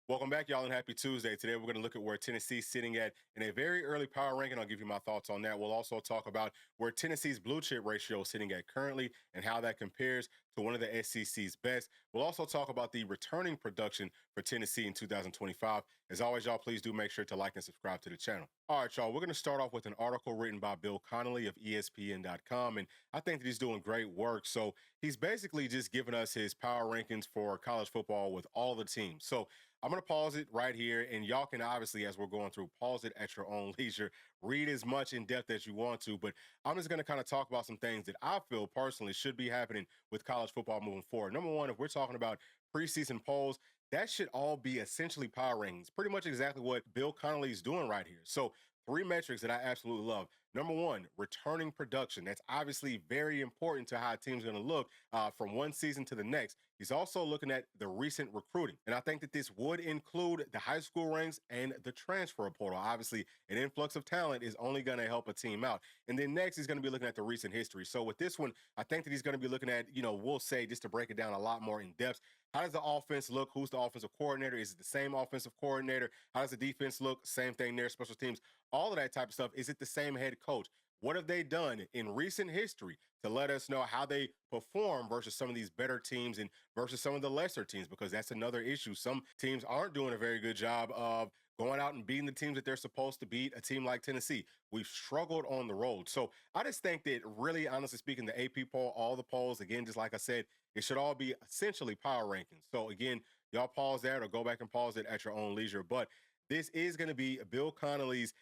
Welcome back, y'all, and happy Tuesday. Today, we're going to look at where Tennessee's sitting at in a very early power ranking. I'll give you my thoughts on that. We'll also talk about where Tennessee's blue chip ratio is sitting at currently and how that compares to one of the SEC's best. We'll also talk about the returning production for Tennessee in 2025. As always, y'all, please do make sure to like and subscribe to the channel. All right, y'all, we're going to start off with an article written by Bill Connolly of ESPN.com, and I think that he's doing great work. So he's basically just giving us his power rankings for college football with all the teams. So I'm going to pause it right here, and y'all can obviously, as we're going through, pause it at your own leisure. Read as much in depth as you want to, but I'm just going to kind of talk about some things that I feel personally should be happening with college football moving forward. Number one, if we're talking about preseason polls, that should all be essentially power rankings, pretty much exactly what Bill Connolly is doing right here. So, three metrics that I absolutely love. Number one, returning production. That's obviously very important to how a team's going to look from one season to the next. He's also looking at the recent recruiting. And I think that this would include the high school ranks and the transfer portal. Obviously, an influx of talent is only going to help a team out. And then next, he's going to be looking at the recent history. So with this one, I think that he's going to be looking at, we'll say, just to break it down a lot more in depth, how does the offense look? Who's the offensive coordinator? Is it the same offensive coordinator? How does the defense look? Same thing there, special teams, all of that type of stuff. Is it the same head coach? What have they done in recent history to let us know how they perform versus some of these better teams and versus some of the lesser teams? Because that's another issue. Some teams aren't doing a very good job of going out and beating the teams that they're supposed to beat. A team like Tennessee, we've struggled on the road. So I just think that really, honestly speaking, the AP poll, all the polls, again, just like I said, it should all be essentially power rankings. So again, y'all pause that or go back and pause it at your own leisure. But this is going to be Bill Connolly's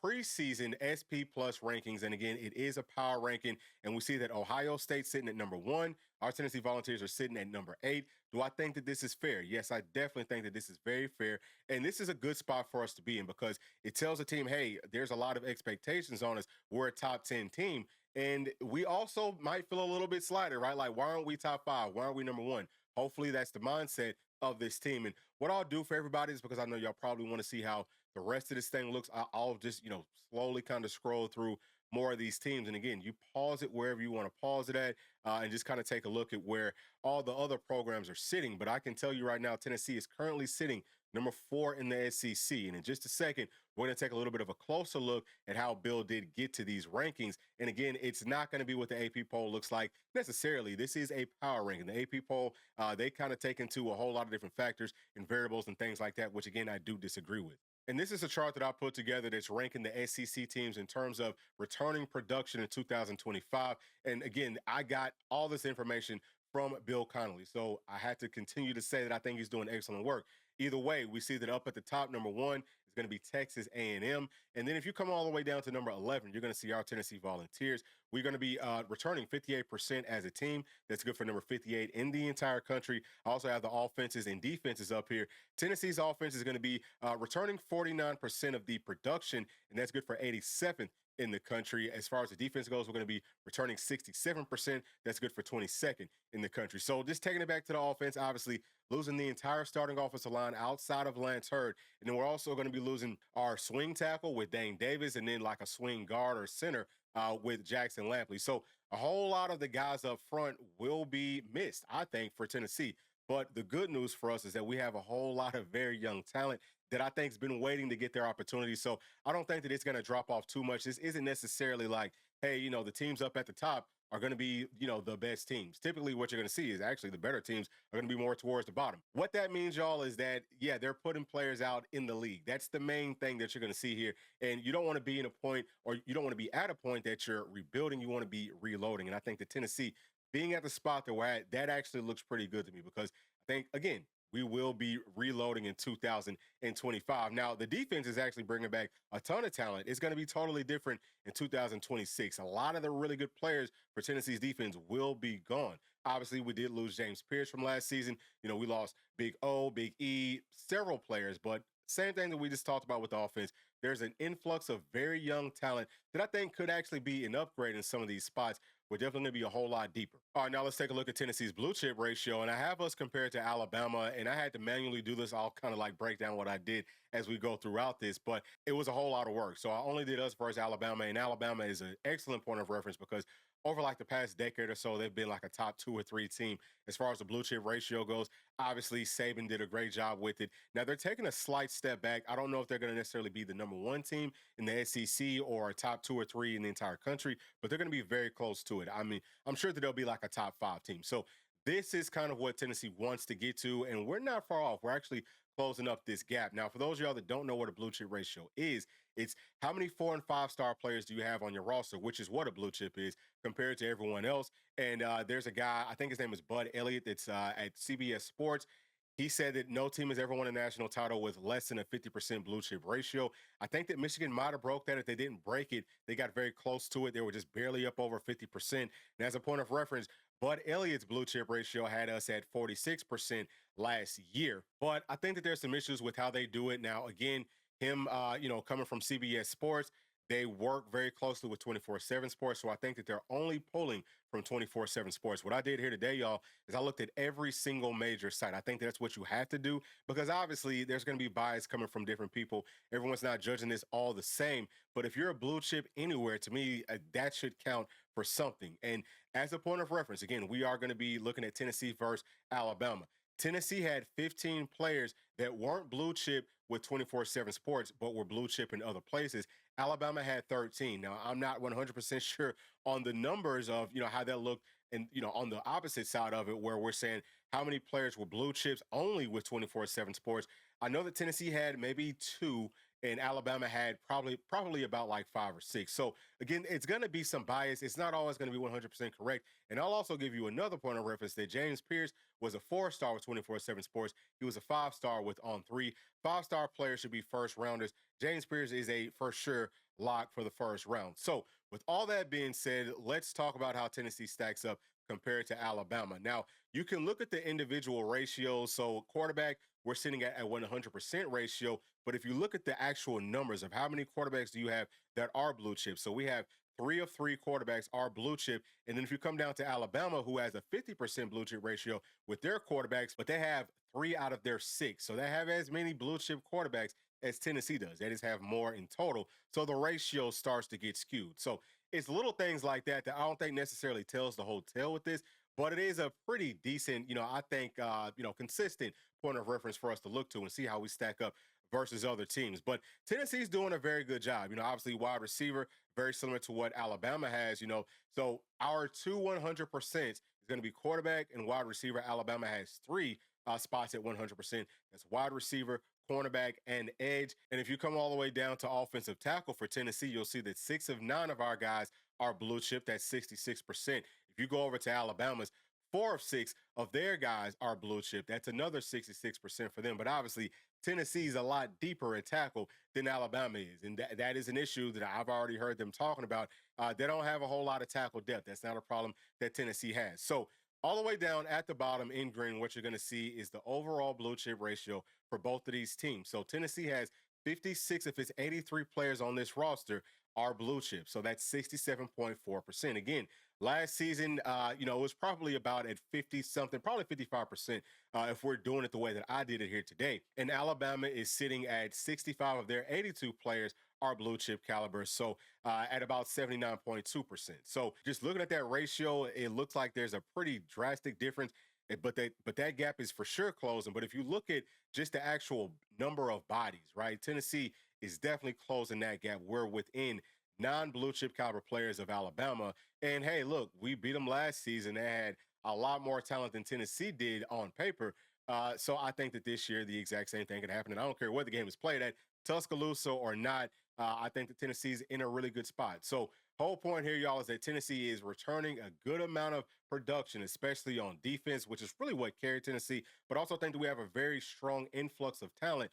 preseason SP Plus rankings. And again, it is a power ranking. And we see that Ohio State's sitting at number one. Our Tennessee Volunteers are sitting at number 8. Do I think that this is fair? Yes, I definitely think that this is very fair. And this is a good spot for us to be in because it tells the team, hey, there's a lot of expectations on us. We're a top 10 team. And we also might feel a little bit slighted, right? Like, why aren't we top 5? Why aren't we number 1? Hopefully that's the mindset of this team. And what I'll do for everybody is because I know y'all probably want to see how the rest of this thing looks. I'll just, slowly kind of scroll through more of these teams. And again, you pause it wherever you want to pause it at and just kind of take a look at where all the other programs are sitting. But I can tell you right now, Tennessee is currently sitting number 4 in the SEC. And in just a second, we're going to take a little bit of a closer look at how Bill did get to these rankings. And again, it's not going to be what the AP poll looks like necessarily. This is a power ranking. The AP poll, they kind of take into a whole lot of different factors and variables and things like that, which again, I do disagree with. And this is a chart that I put together that's ranking the SEC teams in terms of returning production in 2025. And again, I got all this information from Bill Connolly. So I had to continue to say that I think he's doing excellent work. Either way, we see that up at the top, number 1 is going to be Texas A&M. And then if you come all the way down to number 11, you're going to see our Tennessee Volunteers. We're going to be returning 58% as a team. That's good for number 58 in the entire country. I also have the offenses and defenses up here. Tennessee's offense is going to be returning 49% of the production, and that's good for 87th in the country. As far as the defense goes, we're going to be returning 67%. That's good for 22nd in the country. So just taking it back to the offense, obviously losing the entire starting offensive line outside of Lance Hurd. And then we're also going to be losing our swing tackle with Dane Davis and then like a swing guard or center with Jackson Lampley. So a whole lot of the guys up front will be missed, I think, for Tennessee. But the good news for us is that we have a whole lot of very young talent that I think has been waiting to get their opportunity. So I don't think that it's going to drop off too much. This isn't necessarily like, hey, the teams up at the top are going to be, the best teams. Typically what you're going to see is actually the better teams are going to be more towards the bottom. What that means, y'all, is that, yeah, they're putting players out in the league. That's the main thing that you're going to see here. And you don't want to be in a point, or you don't want to be at a point that you're rebuilding. You want to be reloading. And I think that Tennessee being at the spot that we're at, that actually looks pretty good to me because I think, again, we will be reloading in 2025. Now, the defense is actually bringing back a ton of talent. It's going to be totally different in 2026. A lot of the really good players for Tennessee's defense will be gone. Obviously, we did lose James Pierce from last season. We lost Big O, Big E, several players, but same thing that we just talked about with the offense. There's an influx of very young talent that I think could actually be an upgrade in some of these spots. We're definitely going to be a whole lot deeper. All right, now let's take a look at Tennessee's blue chip ratio. And I have us compared to Alabama, and I had to manually do this. I'll kind of like break down what I did as we go throughout this, but it was a whole lot of work. So I only did us versus Alabama, and Alabama is an excellent point of reference because over like the past decade or so, they've been like a top 2 or 3 team as far as the blue chip ratio goes. Obviously, Saban did a great job with it. Now they're taking a slight step back. I don't know if they're going to necessarily be the number one team in the SEC or a top 2 or 3 in the entire country, but they're going to be very close to it. I mean, I'm sure that they'll be like a top 5 team. So this is kind of what Tennessee wants to get to, and we're not far off. We're actually closing up this gap. Now, for those of y'all that don't know what a blue chip ratio is, it's how many 4 and 5 star players do you have on your roster, which is what a blue chip is compared to everyone else. And there's a guy, I think his name is Bud Elliott, that's at CBS Sports. He said that no team has ever won a national title with less than a 50% blue chip ratio. I think that Michigan might have broke that. If they didn't break it, they got very close to it. They were just barely up over 50%. And as a point of reference, Bud Elliott's blue chip ratio had us at 46% last year. But I think that there's some issues with how they do it now. Again, him, coming from CBS Sports, they work very closely with 24/7 Sports. So I think that they're only pulling from 24/7 Sports. What I did here today, y'all, is I looked at every single major site. I think that's what you have to do because obviously there's going to be bias coming from different people. Everyone's not judging this all the same. But if you're a blue chip anywhere, to me, that should count for something. And as a point of reference, again, we are going to be looking at Tennessee versus Alabama. Tennessee had 15 players that weren't blue chip with 24/7 Sports, but were blue chip in other places. Alabama had 13. Now, I'm not 100% sure on the numbers of, how that looked and, on the opposite side of it, where we're saying how many players were blue chips only with 24/7 Sports. I know that Tennessee had maybe 2 and Alabama had probably about like 5 or 6. So again, it's going to be some bias. It's not always going to be 100% correct. And I'll also give you another point of reference that James Pierce was a 4-star with 24/7 Sports. He was a 5-star with On3. 5-star players should be first rounders. James Pierce is a for sure lock for the first round. So with all that being said, let's talk about how Tennessee stacks up compared to Alabama. Now, you can look at the individual ratios. So quarterback, we're sitting at a 100% ratio. But if you look at the actual numbers of how many quarterbacks do you have that are blue chip, so we have 3 of 3 quarterbacks are blue chip. And then if you come down to Alabama, who has a 50% blue chip ratio with their quarterbacks, but they have 3 out of their 6. So they have as many blue chip quarterbacks as Tennessee does. They just have more in total. So the ratio starts to get skewed. So it's little things like that that I don't think necessarily tells the whole tale with this, but it is a pretty decent, I think, consistent point of reference for us to look to and see how we stack up versus other teams. But Tennessee's doing a very good job. Obviously wide receiver, very similar to what Alabama has, So our 100% is going to be quarterback and wide receiver. Alabama has 3 spots at 100%. That's wide receiver, cornerback, and edge. And if you come all the way down to offensive tackle for Tennessee, you'll see that 6 of 9 of our guys are blue chip. That's 66%. If you go over to Alabama's, 4 of 6 of their guys are blue chip. That's another 66% for them. But obviously, Tennessee's a lot deeper at tackle than Alabama is. And that is an issue that I've already heard them talking about. They don't have a whole lot of tackle depth. That's not a problem that Tennessee has. So all the way down at the bottom in green, what you're going to see is the overall blue chip ratio for both of these teams. So Tennessee has 56 of its 83 players on this roster are blue chip. So that's 67.4%. Again, last season, it was probably about at 50 something, probably 55% if we're doing it the way that I did it here today. And Alabama is sitting at 65 of their 82 players are blue chip caliber. So at about 79.2%. So just looking at that ratio, it looks like there's a pretty drastic difference. But that gap is for sure closing. But if you look at just the actual number of bodies, right? Tennessee is definitely closing that gap. We're within non-blue chip caliber players of Alabama. And hey, look, we beat them last season. They had a lot more talent than Tennessee did on paper. So I think that this year the exact same thing could happen. And I don't care what the game is played at, Tuscaloosa or not. I think that Tennessee's in a really good spot. So whole point here, y'all, is that Tennessee is returning a good amount of production, especially on defense, which is really what carried Tennessee. But also think that we have a very strong influx of talent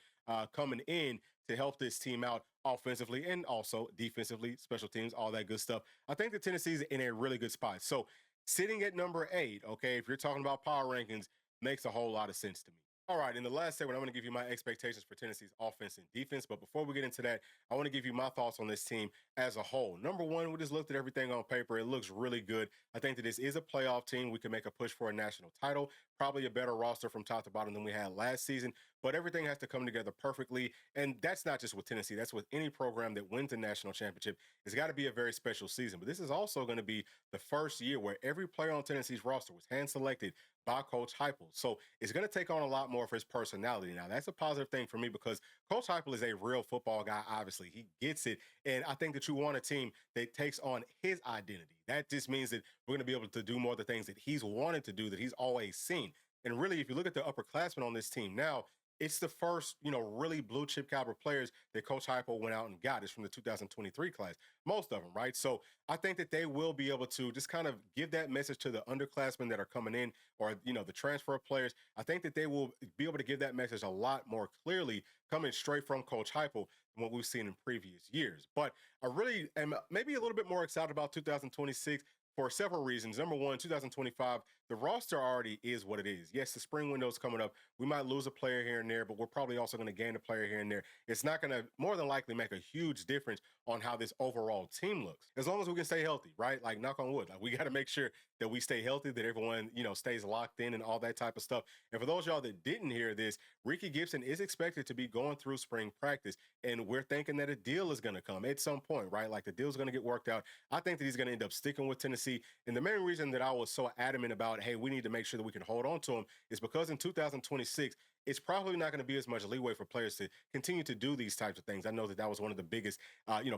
coming in to help this team out offensively and also defensively, special teams, all that good stuff. I think that Tennessee's in a really good spot. So sitting at number 8, okay, if you're talking about power rankings, makes a whole lot of sense to me. All right, in the last segment, I'm going to give you my expectations for Tennessee's offense and defense. But before we get into that, I want to give you my thoughts on this team as a whole. Number one, we just looked at everything on paper. It looks really good. I think that this is a playoff team. We can make a push for a national title, probably a better roster from top to bottom than we had last season. but everything has to come together perfectly. And that's not just with Tennessee, that's with any program that wins the national championship. It's got to be a very special season. But this is also going to be the first year where every player on Tennessee's roster was hand selected by Coach Heupel. So it's going to take on a lot more of his personality. Now, that's a positive thing for me because Coach Heupel is a real football guy, obviously. He gets it. And I think that you want a team that takes on his identity. That just means that we're going to be able to do more of the things that he's wanted to do, that he's always seen. And really, if you look at the upperclassmen on this team now, it's the first, really blue chip caliber players that Coach Heupel went out and got. It's from the 2023 class, most of them, right? So I think that they will be able to just kind of give that message to the underclassmen that are coming in, or the transfer players. I think that they will be able to give that message a lot more clearly, coming straight from Coach Heupel than what we've seen in previous years. But I really am maybe a little bit more excited about 2026 for several reasons. Number one, 2025, the roster already is what it is. Yes, the spring window is coming up. We might lose a player here and there, but we're probably also going to gain a player here and there. It's not going to more than likely make a huge difference on how this overall team looks. As long as we can stay healthy, right? Like, knock on wood. Like, we got to make sure that we stay healthy, that everyone, stays locked in and all that type of stuff. And for those of y'all that didn't hear this, Ricky Gibson is expected to be going through spring practice, and we're thinking that a deal is going to come at some point, right? Like, the deal's going to get worked out. I think that he's going to end up sticking with Tennessee. And the main reason that I was so adamant about, hey, we need to make sure that we can hold on to him, is because in 2026, it's probably not going to be as much leeway for players to continue to do these types of things. I know that that was one of the biggest,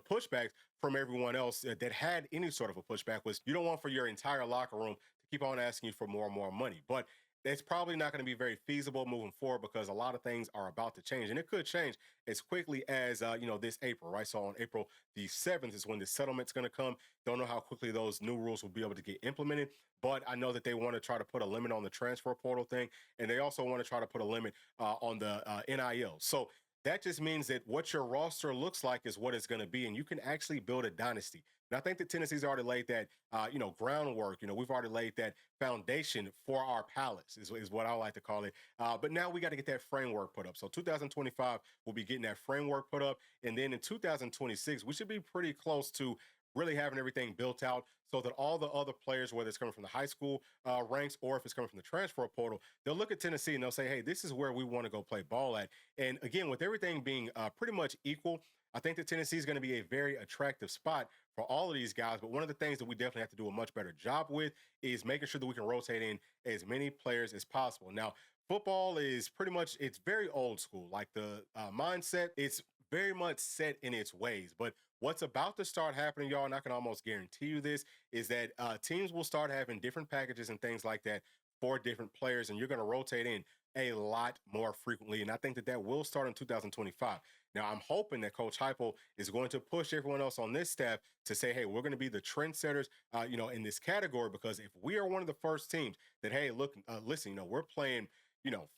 pushbacks from everyone else that had any sort of a pushback, was you don't want for your entire locker room to keep on asking you for more and more money. But it's probably not going to be very feasible moving forward, because a lot of things are about to change, and it could change as quickly as this April, right? So on April the 7th is when the settlement's going to come. Don't know how quickly those new rules will be able to get implemented, but I know that they want to try to put a limit on the transfer portal thing, and they also want to try to put a limit on the NIL. So that just means that what your roster looks like is what it's going to be, and you can actually build a dynasty. And I think that Tennessee's already laid that, groundwork. We've already laid that foundation for our palace, is what I like to call it. But now we got to get that framework put up. So 2025, we'll be getting that framework put up. And then in 2026, we should be pretty close to really having everything built out, so that all the other players, whether it's coming from the high school ranks or if it's coming from the transfer portal, they'll look at Tennessee and they'll say, hey, this is where we want to go play ball at. And again, with everything being pretty much equal, I think that Tennessee is going to be a very attractive spot for all of these guys. But one of the things that we definitely have to do a much better job with is making sure that we can rotate in as many players as possible. Now, football is pretty much, it's very old school. Like, the mindset, it's very much set in its ways. But what's about to start happening, y'all, and I can almost guarantee you this, is that teams will start having different packages and things like that for different players, and you're going to rotate in a lot more frequently. And I think that that will start in 2025. Now, I'm hoping that Coach Heupel is going to push everyone else on this staff to say, hey, we're going to be the trendsetters, in this category, because if we are one of the first teams that, hey, look, listen, we're playing,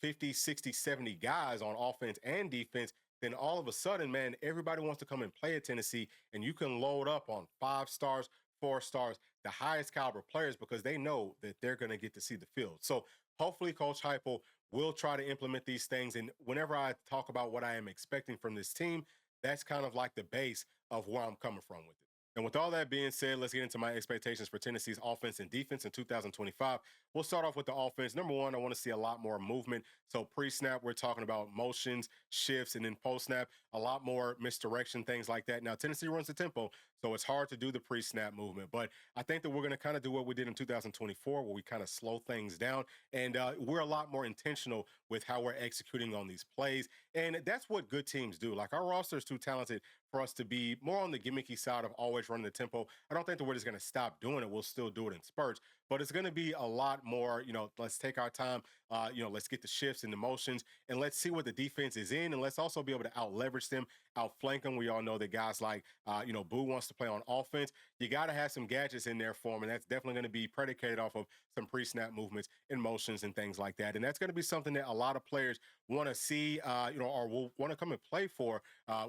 50, 60, 70 guys on offense and defense, then all of a sudden, man, everybody wants to come and play at Tennessee, and you can load up on 5 stars, 4 stars, the highest caliber players, because they know that they're going to get to see the field. So hopefully Coach Heupel will try to implement these things. And whenever I talk about what I am expecting from this team, that's kind of like the base of where I'm coming from with it. And with all that being said, let's get into my expectations for Tennessee's offense and defense in 2025. We'll start off with the offense. Number one, I want to see a lot more movement. So pre-snap, we're talking about motions, shifts, and then post-snap, a lot more misdirection, things like that. Now, Tennessee runs the tempo, so it's hard to do the pre-snap movement. But I think that we're going to kind of do what we did in 2024, where we kind of slow things down. And we're a lot more intentional with how we're executing on these plays. And that's what good teams do. Like, our roster is too talented for us to be more on the gimmicky side of always running the tempo. I don't think that we're just going to stop doing it. We'll still do it in spurts, but it's going to be a lot more, let's take our time, let's get the shifts and the motions, and let's see what the defense is in, and let's also be able to out leverage them, outflank them. We all know that guys like, Boo wants to play on offense. You got to have some gadgets in there for him, and that's definitely going to be predicated off of some pre-snap movements and motions and things like that. And that's going to be something that a lot of players want to see, or will want to come and play for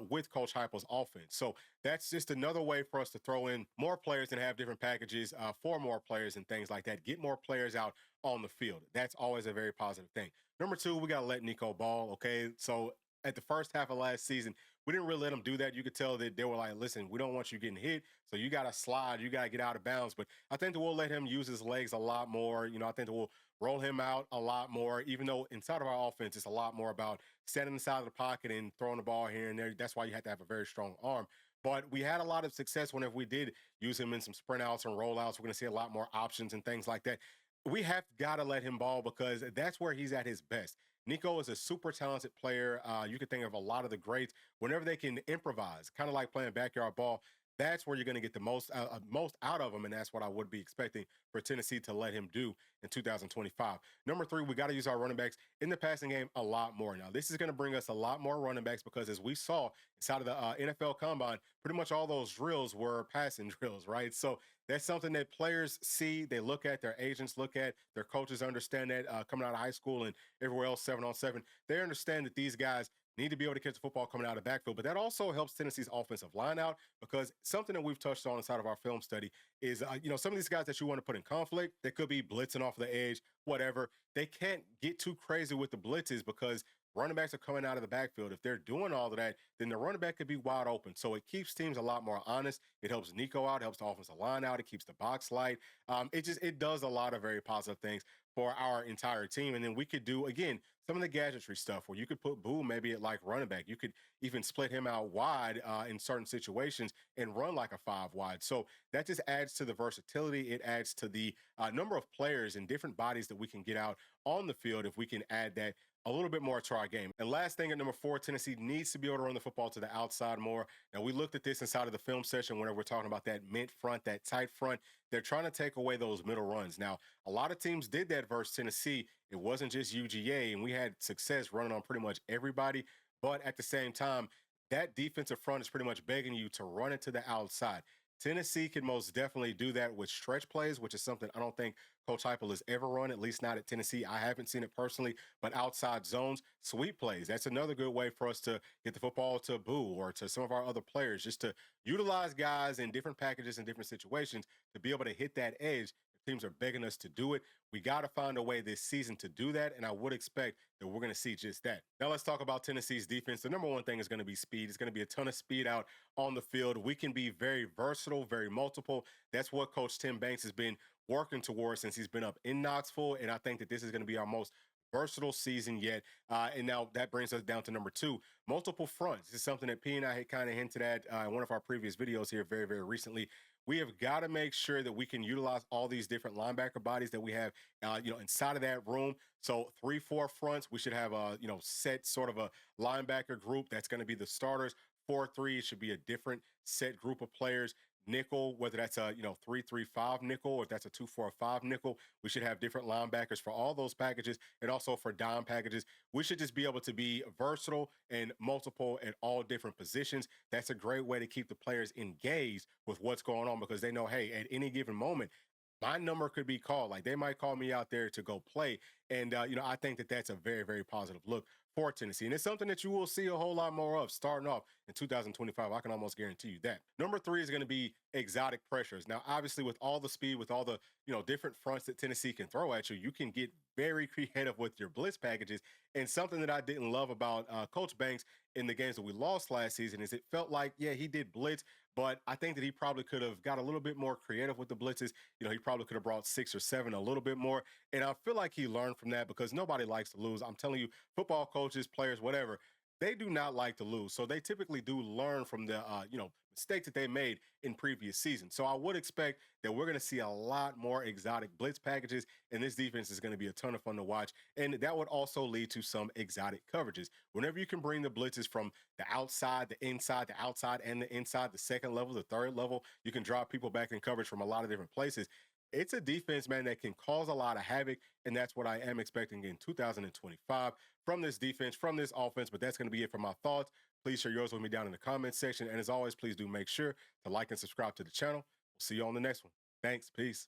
with Coach Heupel's offense. So that's just another way for us to throw in more players and have different packages for more players and things like that. Get more players out on the field. That's always a very positive thing. Number two, we got to let Nico ball. Okay. So at the first half of last season, we didn't really let him do that. You could tell that they were like, listen, we don't want you getting hit, so you got to slide, you got to get out of bounds. But I think that we'll let him use his legs a lot more. I think that roll him out a lot more, even though inside of our offense, it's a lot more about standing inside of the pocket and throwing the ball here and there. That's why you have to have a very strong arm. But we had a lot of success whenever we did use him in some sprint outs and rollouts. We're going to see a lot more options and things like that. We have got to let him ball because that's where he's at his best. Nico is a super talented player. You can think of a lot of the greats whenever they can improvise, kind of like playing backyard ball. That's where you're going to get the most out of him, and that's what I would be expecting for Tennessee to let him do in 2025. Number three, we got to use our running backs in the passing game a lot more. Now, this is going to bring us a lot more running backs because, as we saw inside of the NFL Combine, pretty much all those drills were passing drills, right? So that's something that players see, they look at, their agents look at, their coaches understand that coming out of high school and everywhere else, 7-on-7, they understand that these guys need to be able to catch the football coming out of the backfield. But that also helps Tennessee's offensive line out because something that we've touched on inside of our film study is, some of these guys that you want to put in conflict, they could be blitzing off the edge, whatever. They can't get too crazy with the blitzes because running backs are coming out of the backfield. If they're doing all of that, then the running back could be wide open. So it keeps teams a lot more honest. It helps Nico out, helps the offensive line out. It keeps the box light. It does a lot of very positive things for our entire team. And then we could do, again, some of the gadgetry stuff where you could put Boo maybe at like running back. You could even split him out wide in certain situations and run like a 5 wide. So that just adds to the versatility. It adds to the number of players and different bodies that we can get out on the field if we can add that a little bit more to our game. And last thing at number 4, Tennessee needs to be able to run the football to the outside more. Now, we looked at this inside of the film session whenever we're talking about that mid front, that tight front. They're trying to take away those middle runs. Now, a lot of teams did that versus Tennessee. It wasn't just UGA, and we had success running on pretty much everybody. But at the same time, that defensive front is pretty much begging you to run it to the outside. Tennessee can most definitely do that with stretch plays, which is something I don't think Coach Heupel has ever run, at least not at Tennessee. I haven't seen it personally, but outside zones, sweep plays. That's another good way for us to get the football to Boo or to some of our other players, just to utilize guys in different packages and different situations to be able to hit that edge. Teams are begging us to do it. We got to find a way this season to do that, and I would expect that we're going to see just that. Now let's talk about Tennessee's defense. The number one thing is going to be speed. It's going to be a ton of speed out on the field. We can be very versatile, very multiple. That's what Coach Tim Banks has been working towards since he's been up in Knoxville, and I think that this is going to be our most versatile season yet. And now that brings us down to number 2, multiple fronts. This is something that P and I had kind of hinted at in one of our previous videos here very, very recently. We have got to make sure that we can utilize all these different linebacker bodies that we have, inside of that room. So 3-4 fronts, we should have a, set sort of a linebacker group that's going to be the starters. 4-3 should be a different set group of players. Nickel, whether that's a 3-3-5 nickel or if that's a 2-4-5 nickel, we should have different linebackers for all those packages and also for dime packages. We should just be able to be versatile and multiple at all different positions. That's a great way to keep the players engaged with what's going on because they know, hey, at any given moment, my number could be called. Like they might call me out there to go play. And, I think that that's a very, very positive look for Tennessee. And it's something that you will see a whole lot more of starting off in 2025. I can almost guarantee you that. Number 3 is going to be exotic pressures. Now, obviously, with all the speed, with all the, different fronts that Tennessee can throw at you, you can get very creative with your blitz packages. And something that I didn't love about Coach Banks in the games that we lost last season is it felt like, yeah, he did blitz, but I think that he probably could have got a little bit more creative with the blitzes. He probably could have brought 6 or 7 a little bit more. And I feel like he learned from that because nobody likes to lose. I'm telling you, football coaches, players, whatever, they do not like to lose. So they typically do learn from the, mistakes that they made in previous seasons. So I would expect that we're going to see a lot more exotic blitz packages, and this defense is going to be a ton of fun to watch. And that would also lead to some exotic coverages. Whenever you can bring the blitzes from the outside, the inside, the outside, and the inside, the second level, the third level, you can drop people back in coverage from a lot of different places. It's a defense, man, that can cause a lot of havoc, and that's what I am expecting in 2025 from this defense, from this offense. But that's going to be it for my thoughts. Please share yours with me down in the comments section. And as always, please do make sure to like and subscribe to the channel. We'll see you on the next one. Thanks. Peace.